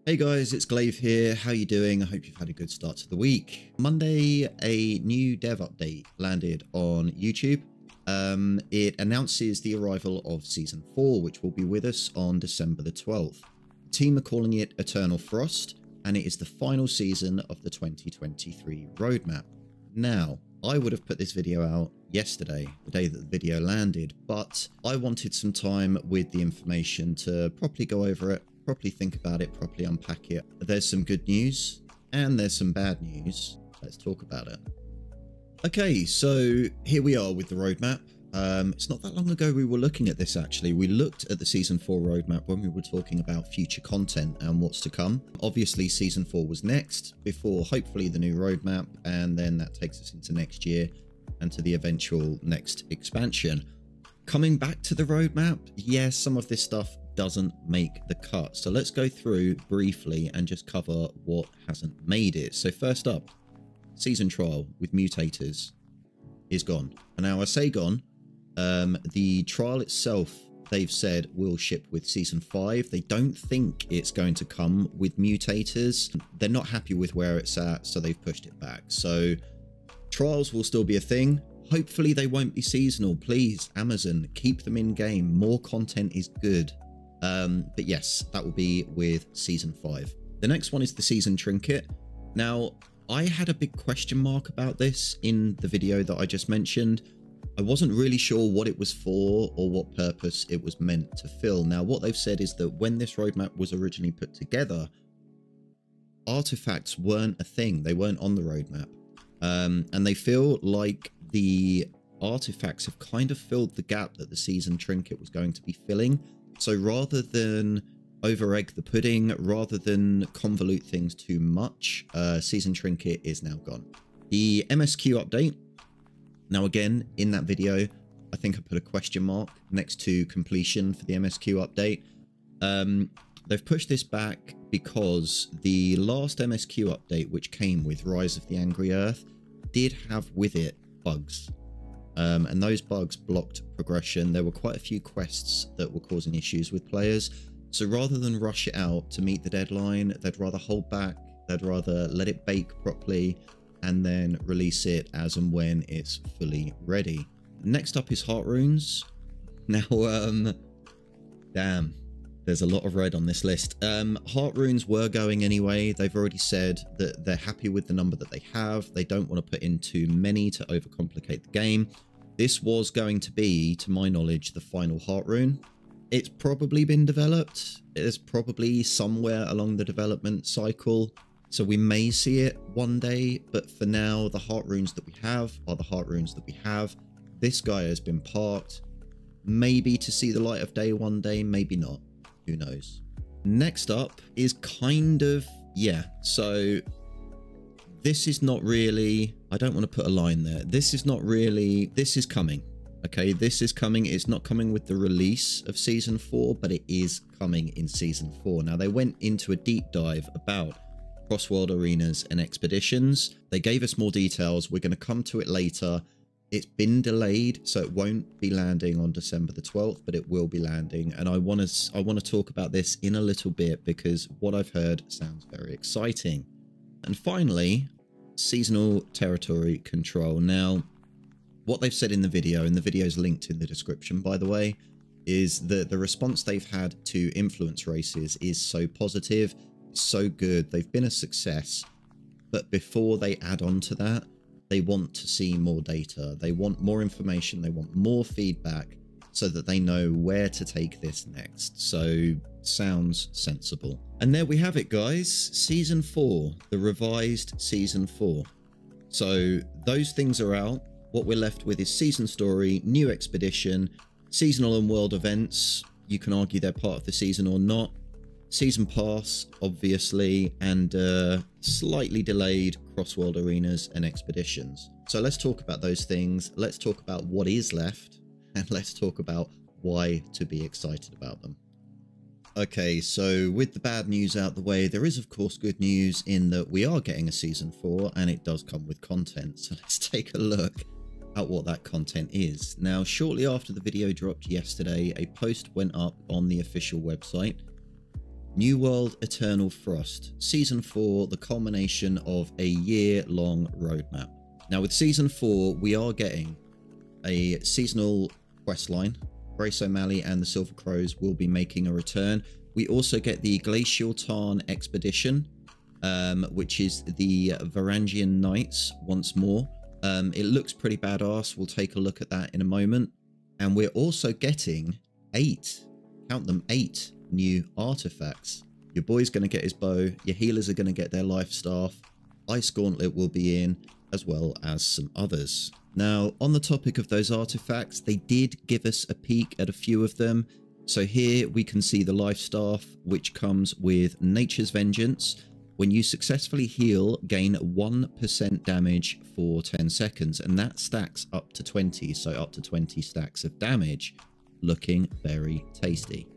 Hey guys, it's Glaive here. How you doing? I hope you've had a good start to the week. Monday, a new dev update landed on YouTube. It announces the arrival of Season 4, which will be with us on December the 12th. The team are calling it Eternal Frost, and it is the final season of the 2023 roadmap. Now, I would have put this video out yesterday, the day that the video landed, but I wanted some time with the information to properly go over it, properly think about it, properly unpack it. There's some good news and there's some bad news. Let's talk about it. Okay, so here we are with the roadmap. It's not that long ago we were looking at this actually. We looked at the Season 4 roadmap when we were talking about future content and what's to come. Obviously, Season 4 was next, before hopefully the new roadmap, and then that takes us into next year and to the eventual next expansion. Coming back to the roadmap, yes, some of this stuff doesn't make the cut. So let's go through briefly and just cover what hasn't made it. So first up, Season Trial with Mutators is gone. And now I say gone, the trial itself, they've said will ship with Season 5. They don't think it's going to come with Mutators. They're not happy with where it's at, so they've pushed it back. So trials will still be a thing. Hopefully they won't be seasonal. Please, Amazon, keep them in game. More content is good. But yes, that will be with Season 5. The next one is the Season Trinket. Now, I had a big question mark about this in the video that I just mentioned. I wasn't really sure what it was for or what purpose it was meant to fill. Now, what they've said is that when this roadmap was originally put together, artifacts weren't a thing. They weren't on the roadmap. And they feel like the artifacts have kind of filled the gap that the Season Trinket was going to be filling. So rather than over-egg the pudding, rather than convolute things too much, Season Trinket is now gone. The MSQ update. Now again, in that video, I think I put a question mark next to completion for the MSQ update. They've pushed this back because the last MSQ update, which came with Rise of the Angry Earth, did have with it bugs. And those bugs blocked progression. There were quite a few quests that were causing issues with players. So rather than rush it out to meet the deadline, they'd rather hold back. They'd rather let it bake properly and then release it as and when it's fully ready. Next up is Heart Runes. Now, damn, there's a lot of red on this list. Heart Runes were going anyway. They've already said that they're happy with the number that they have. They don't want to put in too many to overcomplicate the game. This was going to be, to my knowledge, the final Heart Rune. It's probably been developed. It's probably somewhere along the development cycle. So we may see it one day, but for now, the Heart Runes that we have are the Heart Runes that we have. This guy has been parked, maybe to see the light of day one day, maybe not. Who knows? Next up is kind of, yeah, so this is not really, I don't want to put a line there. This is not really, this is coming. Okay, this is coming. It's not coming with the release of Season 4, but it is coming in Season 4. Now, they went into a deep dive about cross-world arenas and expeditions. They gave us more details. We're going to come to it later. It's been delayed, so it won't be landing on December the 12th, but it will be landing. And I want to talk about this in a little bit because what I've heard sounds very exciting. And finally, seasonal territory control. Now, what they've said in the video, and the video is linked in the description, by the way, is that the response they've had to influence races is so positive, so good. They've been a success. But before they add on to that, they want to see more data. They want more information. They want more feedback so that they know where to take this next. So sounds sensible. And there we have it, guys. Season 4, the revised Season 4. So those things are out. What we're left with is Season Story, New Expedition, Seasonal and World Events. You can argue they're part of the season or not. Season Pass, obviously, and slightly delayed cross-world arenas and expeditions. So let's talk about those things. Let's talk about what is left, and let's talk about why to be excited about them. Okay, so with the bad news out the way, there is of course good news in that we are getting a Season 4, and it does come with content. So let's take a look at what that content is. Now, shortly after the video dropped yesterday, a post went up on the official website New World Eternal Frost, Season 4, the culmination of a year-long roadmap. Now with Season 4, we are getting a seasonal questline. Grace O'Malley and the Silver Crows will be making a return. We also get the Glacial Tarn Expedition, which is the Varangian Knights once more. It looks pretty badass. We'll take a look at that in a moment. And we're also getting 8, count them, 8 new artifacts. Your boy's going to get his bow, your healers are going to get their life staff, Ice Gauntlet will be in, as well as some others. Now, on the topic of those artifacts, they did give us a peek at a few of them. So here we can see the life staff, which comes with Nature's Vengeance. When you successfully heal, gain 1% damage for 10 seconds, and that stacks up to 20, so up to 20 stacks of damage. Looking very tasty.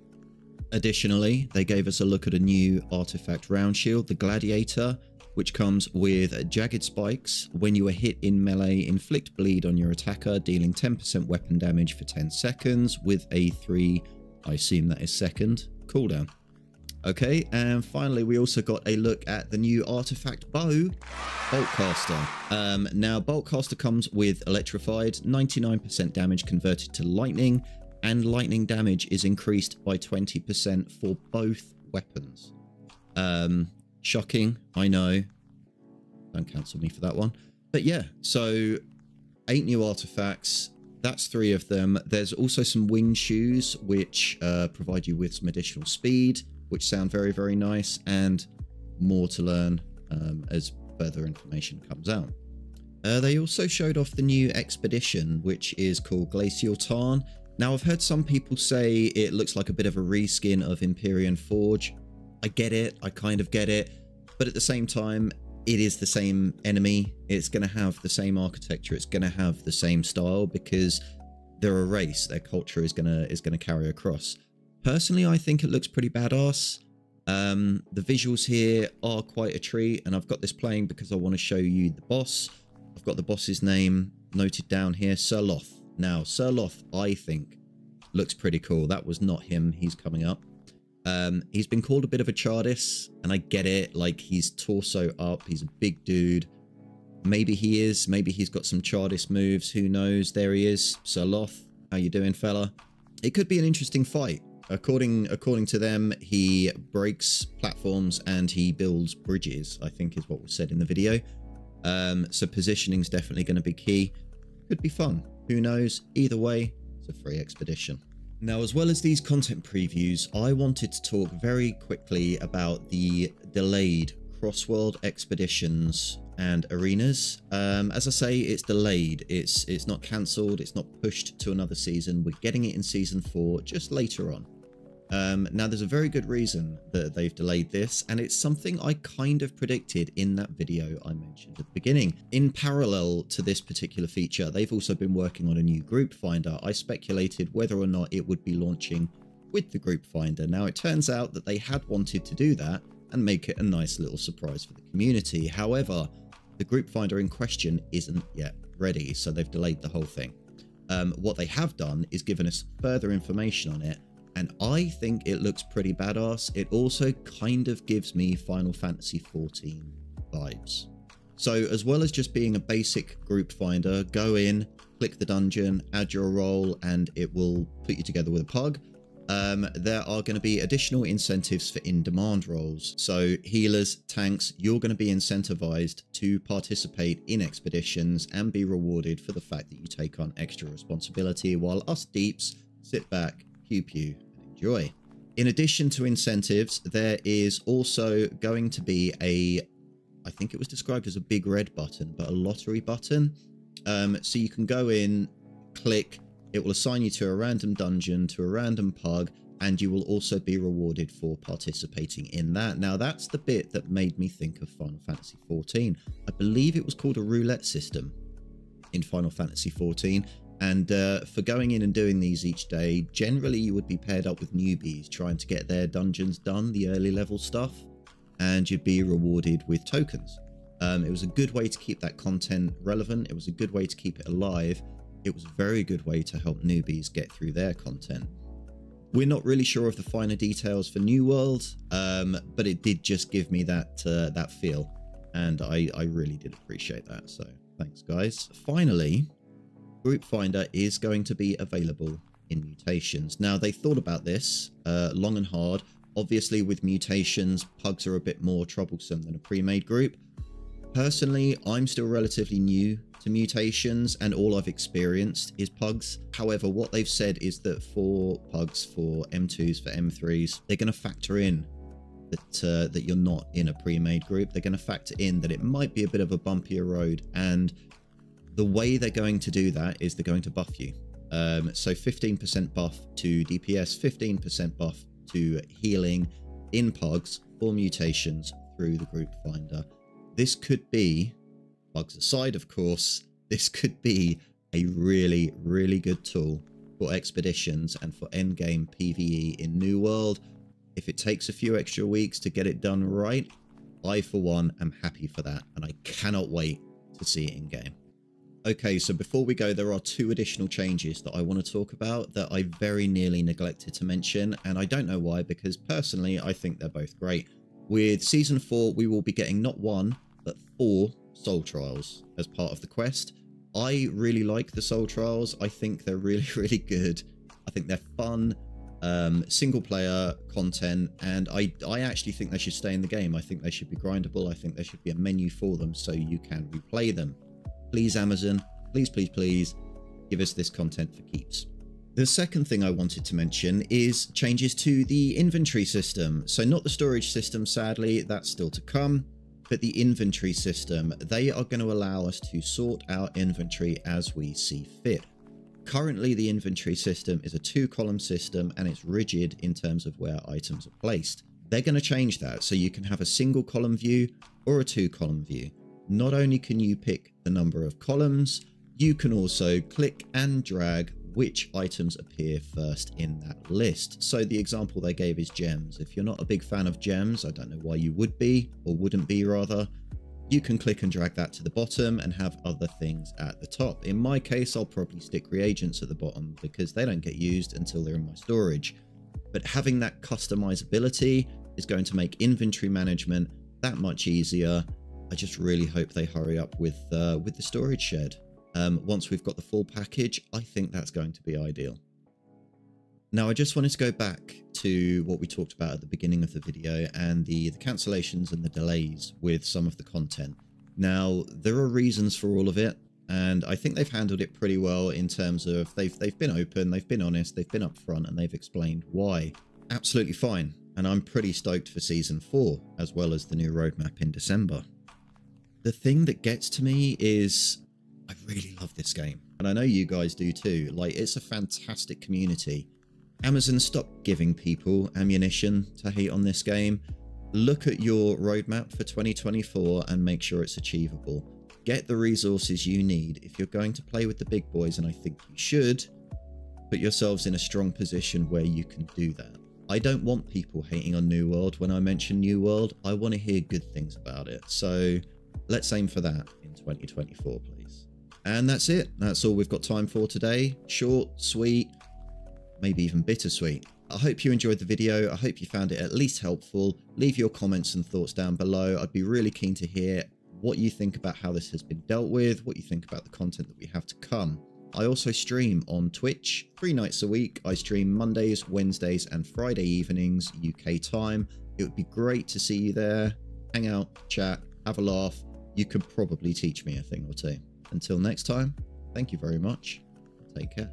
Additionally, they gave us a look at a new artifact round shield, the Gladiator, which comes with Jagged Spikes. When you are hit in melee, inflict bleed on your attacker, dealing 10% weapon damage for 10 seconds with a 3, I assume that is second, cooldown. Okay, and finally we also got a look at the new artifact bow, Boltcaster. Now Boltcaster comes with Electrified, 99% damage converted to lightning, and lightning damage is increased by 20% for both weapons. Shocking, I know. Don't cancel me for that one. But yeah, so 8 new artifacts. That's 3 of them. There's also some wing shoes, which provide you with some additional speed, which sound very, very nice, and more to learn as further information comes out. They also showed off the new expedition, which is called Glacial Tarn. Now, I've heard some people say it looks like a bit of a reskin of Empyrean Forge. I get it, I kind of get it, but at the same time, it is the same enemy. It's going to have the same architecture. It's going to have the same style because they're a race. Their culture is going to carry across. Personally, I think it looks pretty badass. The visuals here are quite a treat, and I've got this playing because I want to show you the boss. I've got the boss's name noted down here, Sir Loth. Now, Sir Loth, I think, looks pretty cool. That was not him. He's coming up. He's been called a bit of a Chardis, and I get it. Like, he's torso up. He's a big dude. Maybe he is. Maybe he's got some Chardis moves. Who knows? There he is. Sir Loth. How you doing, fella? It could be an interesting fight. According to them, he breaks platforms and he builds bridges, I think is what was said in the video. So positioning is definitely going to be key. Could be fun. Who knows? Either way, it's a free expedition. Now, as well as these content previews, I wanted to talk very quickly about the delayed Crossworld expeditions and arenas. As I say, it's delayed. It's not cancelled. It's not pushed to another season. We're getting it in season 4 just later on. Now, there's a very good reason that they've delayed this, and it's something I kind of predicted in that video I mentioned at the beginning. In parallel to this particular feature, they've also been working on a new group finder. I speculated whether or not it would be launching with the group finder. Now, it turns out that they had wanted to do that and make it a nice little surprise for the community. However, the group finder in question isn't yet ready, so they've delayed the whole thing. What they have done is given us further information on it, and I think it looks pretty badass. It also kind of gives me Final Fantasy XIV vibes. So as well as just being a basic group finder, go in, click the dungeon, add your role, and it will put you together with a pug. There are going to be additional incentives for in-demand roles. So healers, tanks, you're going to be incentivized to participate in expeditions and be rewarded for the fact that you take on extra responsibility, while us deeps sit back, pew and enjoy. In addition to incentives, there is also going to be I think it was described as a big red button, but a lottery button. So you can go in, click, it will assign you to a random dungeon, to a random pug, and you will also be rewarded for participating in that. Now, that's the bit that made me think of Final Fantasy XIV. I believe it was called a roulette system in Final Fantasy XIV. And for going in and doing these each day, generally you would be paired up with newbies trying to get their dungeons done, the early level stuff, and you'd be rewarded with tokens. It was a good way to keep that content relevant. It was a good way to keep it alive. It was a very good way to help newbies get through their content. We're not really sure of the finer details for New World, but it did just give me that feel, and I really did appreciate that. So thanks, guys. Finally, Group Finder is going to be available in Mutations. Now, they thought about this long and hard. Obviously, with Mutations, pugs are a bit more troublesome than a pre-made group. Personally, I'm still relatively new to Mutations, and all I've experienced is pugs. However, what they've said is that for pugs, for M2s, for M3s, they're going to factor in that you're not in a pre-made group. They're going to factor in that it might be a bit of a bumpier road, and the way they're going to do that is they're going to buff you. So 15% buff to DPS, 15% buff to healing in pugs for Mutations through the Group Finder. This could be, bugs aside of course, this could be a really, really good tool for expeditions and for endgame PvE in New World. If it takes a few extra weeks to get it done right, I for one am happy for that, and I cannot wait to see it in game. Okay, so before we go, there are 2 additional changes that I want to talk about that I very nearly neglected to mention, and I don't know why, because personally I think they're both great. With Season 4, we will be getting not 1, but 4 Soul Trials as part of the quest. I really like the Soul Trials. I think they're really, really good. I think they're fun, single player content, and I actually think they should stay in the game. I think they should be grindable. I think there should be a menu for them so you can replay them. Please, Amazon, please, please, please give us this content for keeps. The second thing I wanted to mention is changes to the inventory system. So not the storage system, sadly, that's still to come. But the inventory system, they are going to allow us to sort our inventory as we see fit. Currently, the inventory system is a 2-column system, and it's rigid in terms of where items are placed. They're going to change that, so you can have a single column view or a 2-column view. Not only can you pick the number of columns, you can also click and drag which items appear first in that list. So the example they gave is gems. If you're not a big fan of gems, I don't know why you would be, or wouldn't be rather, you can click and drag that to the bottom and have other things at the top. In my case, I'll probably stick reagents at the bottom because they don't get used until they're in my storage. But having that customizability is going to make inventory management that much easier. I just really hope they hurry up with the storage shed. Once we've got the full package, I think that's going to be ideal. Now, I just wanted to go back to what we talked about at the beginning of the video and the cancellations and the delays with some of the content. Now, there are reasons for all of it, and I think they've handled it pretty well in terms of they've been open, they've been honest, they've been upfront, and they've explained why. Absolutely fine, and I'm pretty stoked for Season 4, as well as the new roadmap in December. The thing that gets to me is I really love this game, and I know you guys do too. Like, it's a fantastic community. Amazon, stop giving people ammunition to hate on this game. Look at your roadmap for 2024 and make sure it's achievable. Get the resources you need. If you're going to play with the big boys, and I think you should, put yourselves in a strong position where you can do that. I don't want people hating on New World. When I mention New World, I want to hear good things about it. So let's aim for that in 2024, please. And that's it. That's all we've got time for today. Short, sweet, maybe even bittersweet. I hope you enjoyed the video. I hope you found it at least helpful. Leave your comments and thoughts down below. I'd be really keen to hear what you think about how this has been dealt with, what you think about the content that we have to come. I also stream on Twitch 3 nights a week. I stream Mondays, Wednesdays, and Friday evenings, UK time. It would be great to see you there. Hang out, chat, have a laugh. You could probably teach me a thing or two. Until next time, thank you very much. Take care.